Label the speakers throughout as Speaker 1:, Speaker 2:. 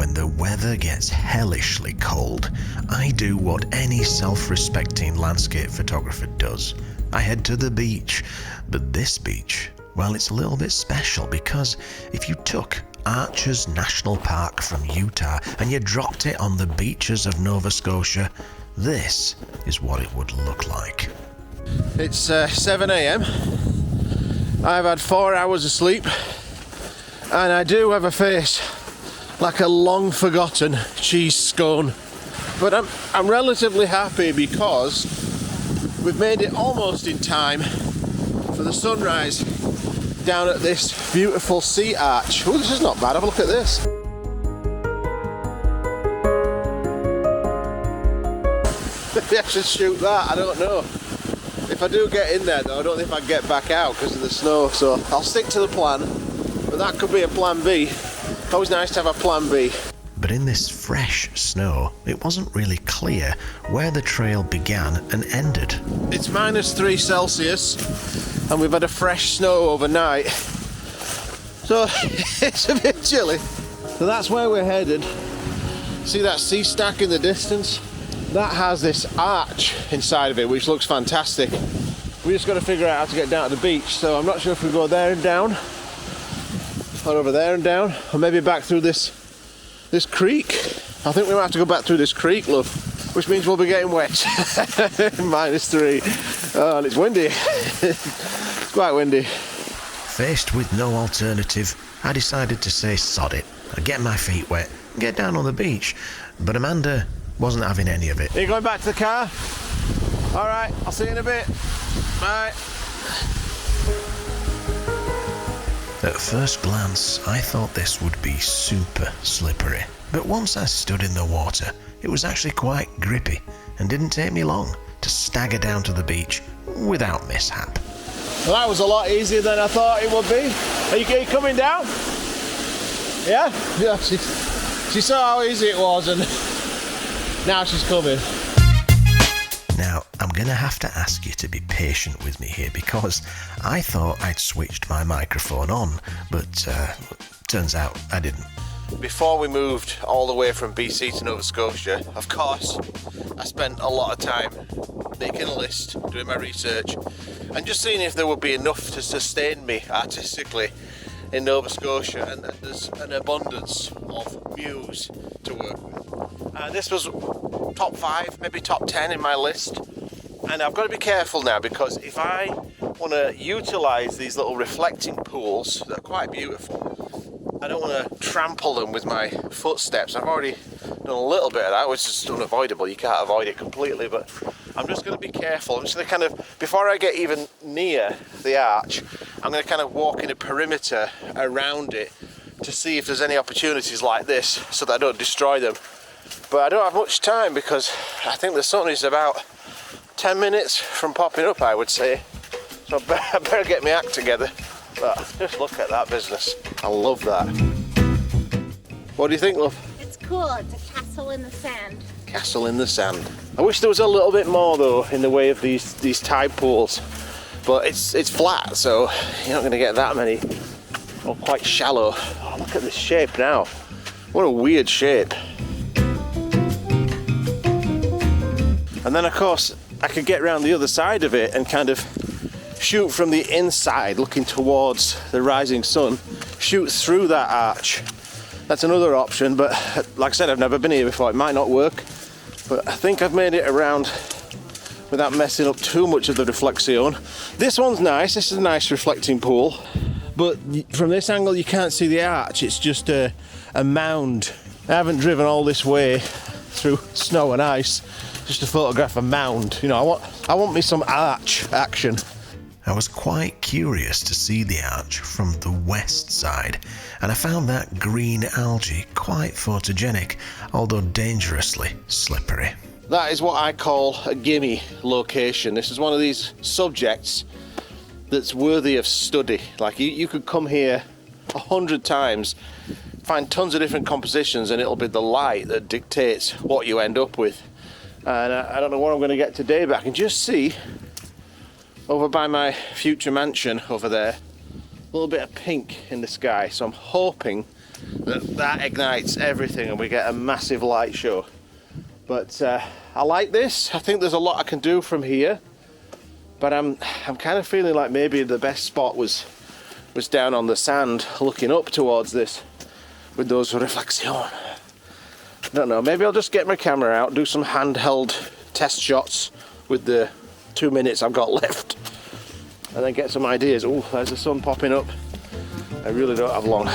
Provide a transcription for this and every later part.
Speaker 1: when the weather gets hellishly cold, I do what any self-respecting landscape photographer does. I head to the beach. But this beach, well, it's a little bit special because if you took Arches National Park from Utah and you dropped it on the beaches of Nova Scotia, this is what it would look like.
Speaker 2: It's 7 a.m. I've had 4 hours of sleep and I do have a face like a long forgotten cheese scone. But I'm relatively happy because we've made it almost in time for the sunrise down at this beautiful sea arch. Oh, this is not bad. Have a look at this. Maybe I should shoot that. I don't know. If I do get in there though, I don't think I can get back out because of the snow. So I'll stick to the plan. But that could be a plan B. It's always nice to have a plan B.
Speaker 1: But in this fresh snow, it wasn't really clear where the trail began and ended.
Speaker 2: It's -3 Celsius and we've had a fresh snow overnight. So it's a bit chilly. So that's where we're headed. See that sea stack in the distance? That has this arch inside of it, which looks fantastic. We just got to figure out how to get down to the beach. So I'm not sure if we go there and down, or over there and down, or maybe back through this creek. I think we might have to go back through this creek, love, which means we'll be getting wet. -3. Oh, and it's windy. It's quite windy.
Speaker 1: Faced with no alternative, I decided to say sod it. I'd get my feet wet and get down on the beach. But Amanda wasn't having any of it.
Speaker 2: Are you going back to the car? All right, I'll see you in a bit. Bye.
Speaker 1: At first glance, I thought this would be super slippery. But once I stood in the water, it was actually quite grippy and didn't take me long to stagger down to the beach without mishap.
Speaker 2: Well, that was a lot easier than I thought it would be. Are you coming down? Yeah? Yeah, she saw how easy it was and now she's coming.
Speaker 1: Now, I'm gonna have to ask you to be patient with me here because I thought I'd switched my microphone on, but turns out I didn't.
Speaker 2: Before we moved all the way from BC to Nova Scotia, of course, I spent a lot of time making a list, doing my research, and just seeing if there would be enough to sustain me artistically in Nova Scotia, and there's an abundance of muse to work with. This was top 5, maybe top 10 in my list, and I've got to be careful now because if I want to utilise these little reflecting pools, they're quite beautiful. I don't want to trample them with my footsteps. I've already done a little bit of that, which is unavoidable. You can't avoid it completely, but I'm just going to be careful. I'm just going to kind of, before I get even near the arch, I'm going to kind of walk in a perimeter around it to see if there's any opportunities like this so that I don't destroy them. But I don't have much time because I think the sun is about 10 minutes from popping up, I would say. So I better get my act together. But just look at that business. I love that. What do you think, love?
Speaker 3: It's cool. It's a castle in the sand.
Speaker 2: Castle in the sand. I wish there was a little bit more though in the way of these tide pools. But it's flat, so you're not going to get that many. Or quite shallow. Oh, look at this shape now. What a weird shape. And then of course I could get around the other side of it and kind of shoot from the inside looking towards the rising sun, shoot through that arch. That's another option, but like I said, I've never been here before. It might not work, but I think I've made it around without messing up too much of the reflection. This one's nice. This is a nice reflecting pool, but from this angle you can't see the arch. It's just a mound. I haven't driven all this way through snow and ice just to photograph a mound. You know, I want me some arch action.
Speaker 1: I was quite curious to see the arch from the west side, and I found that green algae quite photogenic, although dangerously slippery.
Speaker 2: That is what I call a gimme location. This is one of these subjects that's worthy of study. Like you could come here 100 times, find tons of different compositions, and it'll be the light that dictates what you end up with. And I don't know what I'm going to get today, but I can just see over by my future mansion over there, a little bit of pink in the sky. So I'm hoping that ignites everything and we get a massive light show. But I like this. I think there's a lot I can do from here, but I'm kind of feeling like maybe the best spot was down on the sand looking up towards this with those reflection. I don't know, maybe I'll just get my camera out, do some handheld test shots with the 2 minutes I've got left, and then get some ideas. Oh, there's the sun popping up. I really don't have long.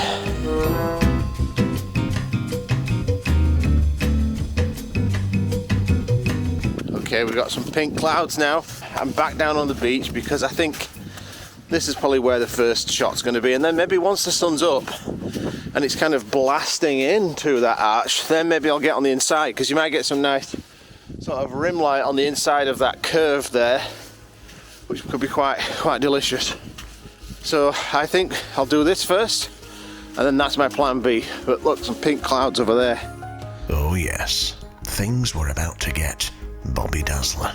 Speaker 2: Okay, we've got some pink clouds now. I'm back down on the beach because I think this is probably where the first shot's going to be, and then maybe once the sun's up and it's kind of blasting into that arch, then maybe I'll get on the inside, because you might get some nice sort of rim light on the inside of that curve there, which could be quite delicious. So I think I'll do this first, and then that's my plan B. But look, some pink clouds over there.
Speaker 1: Oh yes, things were about to get Bobby Dazzler.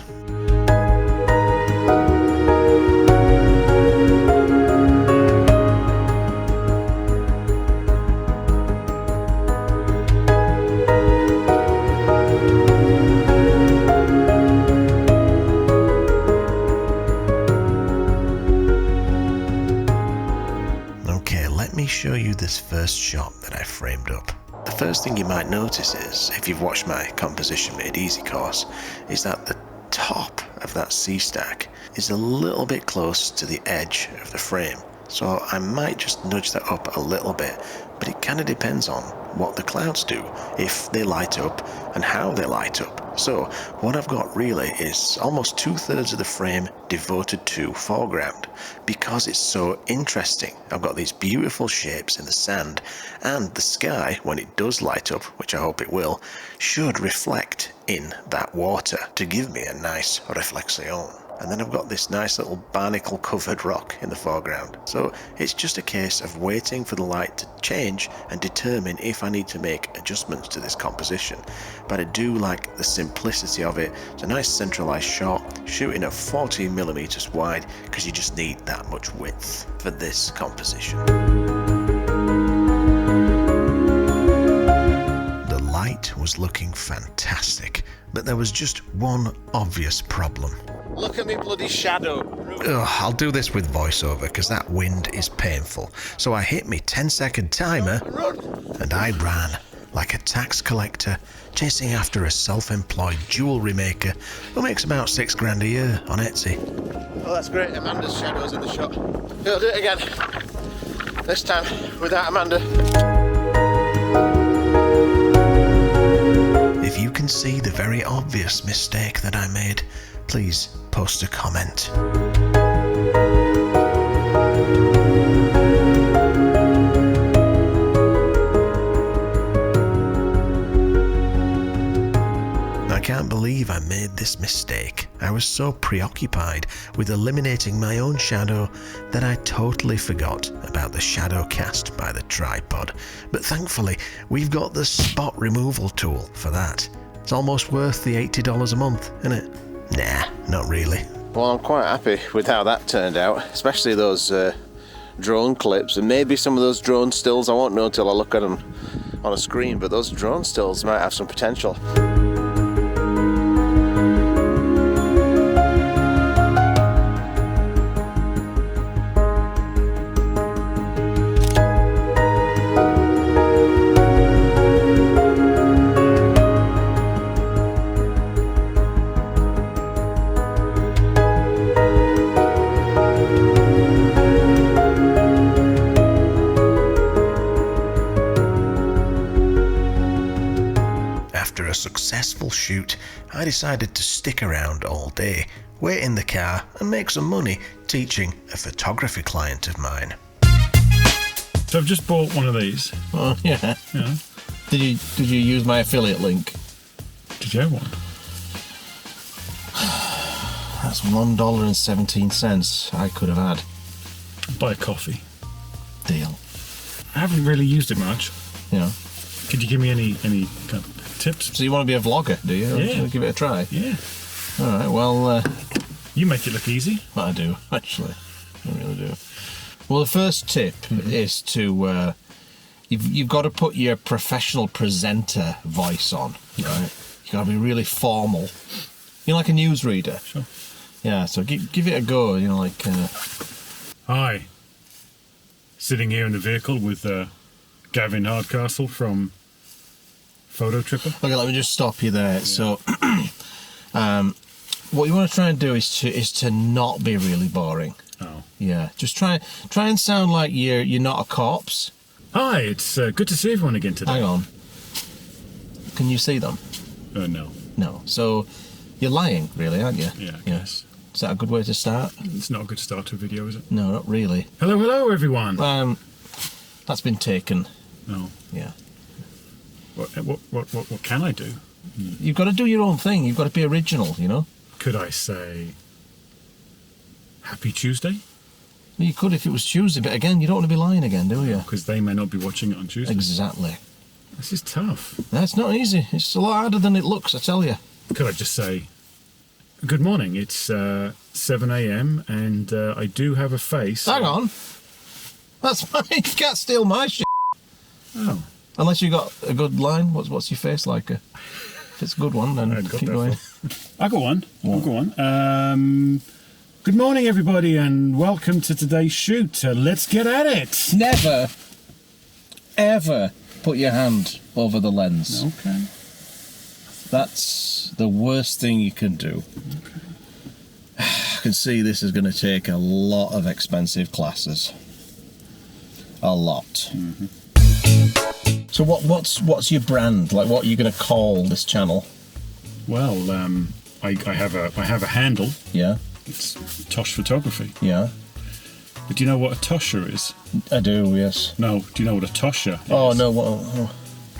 Speaker 1: Show you this first shot that I framed up. The first thing you might notice is, if you've watched my composition made easy course, is that the top of that sea stack is a little bit close to the edge of the frame. So I might just nudge that up a little bit, but it kind of depends on what the clouds do, if they light up and how they light up. So what I've got really is almost 2/3 of the frame devoted to foreground, because it's so interesting. I've got these beautiful shapes in the sand, and the sky, when it does light up, which I hope it will, should reflect in that water to give me a nice reflection. And then I've got this nice little barnacle covered rock in the foreground. So it's just a case of waiting for the light to change and determine if I need to make adjustments to this composition. But I do like the simplicity of it. It's a nice centralized shot, shooting at 14mm wide, because you just need that much width for this composition. The light was looking fantastic, but there was just one obvious problem.
Speaker 2: Look at me bloody shadow.
Speaker 1: Ugh, I'll do this with voiceover because that wind is painful. So I hit me 10-second timer and I ran like a tax collector chasing after a self-employed jewellery maker who makes about $6 a year on Etsy.
Speaker 2: Oh, that's great. Amanda's shadow's in the shot. I'll do it again. This time without Amanda.
Speaker 1: If you can see the very obvious mistake that I made, please post a comment. I can't believe I made this mistake. I was so preoccupied with eliminating my own shadow that I totally forgot about the shadow cast by the tripod. But thankfully, we've got the spot removal tool for that. It's almost worth the $80 a month, isn't it? Nah, not really.
Speaker 2: Well, I'm quite happy with how that turned out, especially those drone clips, and maybe some of those drone stills. I won't know until I look at them on a screen, but those drone stills might have some potential.
Speaker 1: After a successful shoot, I decided to stick around all day, wait in the car and make some money teaching a photography client of mine.
Speaker 4: So I've just bought one of these.
Speaker 2: Oh, yeah.
Speaker 4: Yeah.
Speaker 2: Did you use my affiliate link?
Speaker 4: Did you have one?
Speaker 2: That's $1.17 I could have had.
Speaker 4: Buy a coffee.
Speaker 2: Deal.
Speaker 4: I haven't really used it much.
Speaker 2: Yeah.
Speaker 4: Could you give me any kind of tips?
Speaker 2: So you want to be a vlogger, do you?
Speaker 4: Yeah.
Speaker 2: Want to give it a try?
Speaker 4: Yeah.
Speaker 2: All right, well...
Speaker 4: You make it look easy.
Speaker 2: I do, actually. I really do. Well, the first tip is to
Speaker 5: you've got to put your professional presenter voice on, right? You got to be really formal. You're like a newsreader.
Speaker 4: Sure.
Speaker 5: Yeah, so give it a go, you know, like...
Speaker 4: Hi. Sitting here in the vehicle with Gavin Hardcastle from Fototripper.
Speaker 5: Okay, let me just stop you there. Yeah. So, what you want to try and do is to not be really boring.
Speaker 4: Oh.
Speaker 5: Yeah, just try and sound like you're not a corpse.
Speaker 4: Hi, it's good to see everyone again today.
Speaker 5: Hang on. Can you see them?
Speaker 4: No.
Speaker 5: No. So, you're lying, really, aren't you?
Speaker 4: Yeah, I guess.
Speaker 5: Is that a good way to start?
Speaker 4: It's not a good start to a video, is it?
Speaker 5: No, not really.
Speaker 4: Hello, everyone.
Speaker 5: That's been taken.
Speaker 4: No.
Speaker 5: Yeah.
Speaker 4: What can I do?
Speaker 5: You've got to do your own thing. You've got to be original, you know?
Speaker 4: Could I say Happy Tuesday?
Speaker 5: Well, you could if it was Tuesday, but again, you don't want to be lying again, do you?
Speaker 4: Because they may not be watching it on Tuesday.
Speaker 5: Exactly.
Speaker 4: This is tough.
Speaker 5: That's not easy. It's a lot harder than it looks, I tell you.
Speaker 4: Could I just say, good morning, it's 7 a.m. and I do have a face.
Speaker 5: Hang on. That's fine. You can't steal my shit.
Speaker 4: Oh.
Speaker 5: Unless you got a good line. What's your face like? If it's a good one, then keep going.
Speaker 4: I got one. I'll go on. Good morning, everybody, and welcome to today's shoot. Let's get at it.
Speaker 5: Never, ever put your hand over the lens.
Speaker 4: Okay.
Speaker 5: That's the worst thing you can do.
Speaker 4: Okay.
Speaker 5: I can see this is going to take a lot of expensive classes. A lot.
Speaker 4: Mm-hmm.
Speaker 5: So what's your brand? Like, what are you going to call this channel?
Speaker 4: Well, I have a handle.
Speaker 5: Yeah.
Speaker 4: It's Tosh Photography.
Speaker 5: Yeah.
Speaker 4: But do you know what a tosher is?
Speaker 5: I do, yes.
Speaker 4: No. Do you know what a tosher is?
Speaker 5: Oh no. What?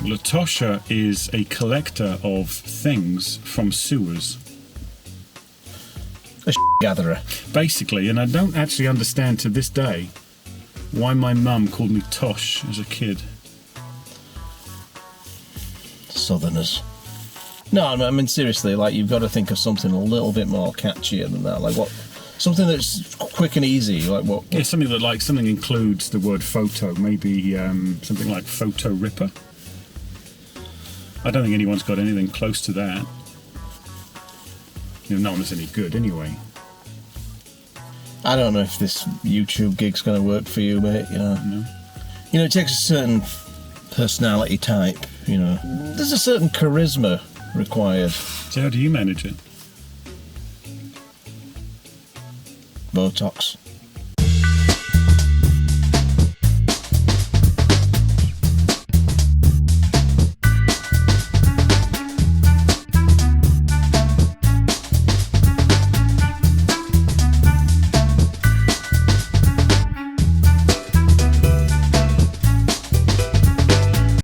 Speaker 4: Well, a tosher is a collector of things from sewers.
Speaker 5: A gatherer.
Speaker 4: Basically, and I don't actually understand to this day why my mum called me Tosh as a kid.
Speaker 5: Southerners. No, I mean seriously, like you've got to think of something a little bit more catchier than that. Like what? Something that's quick and easy. Like what?
Speaker 4: Yeah, something includes the word photo. Maybe something like fototripper. I don't think anyone's got anything close to that. You know, no one is any good anyway.
Speaker 5: I don't know if this YouTube gig's going to work for you, mate. You know.
Speaker 4: No.
Speaker 5: You know, it takes a certain personality type. You know, there's a certain charisma required.
Speaker 4: So how do you manage it?
Speaker 5: Botox.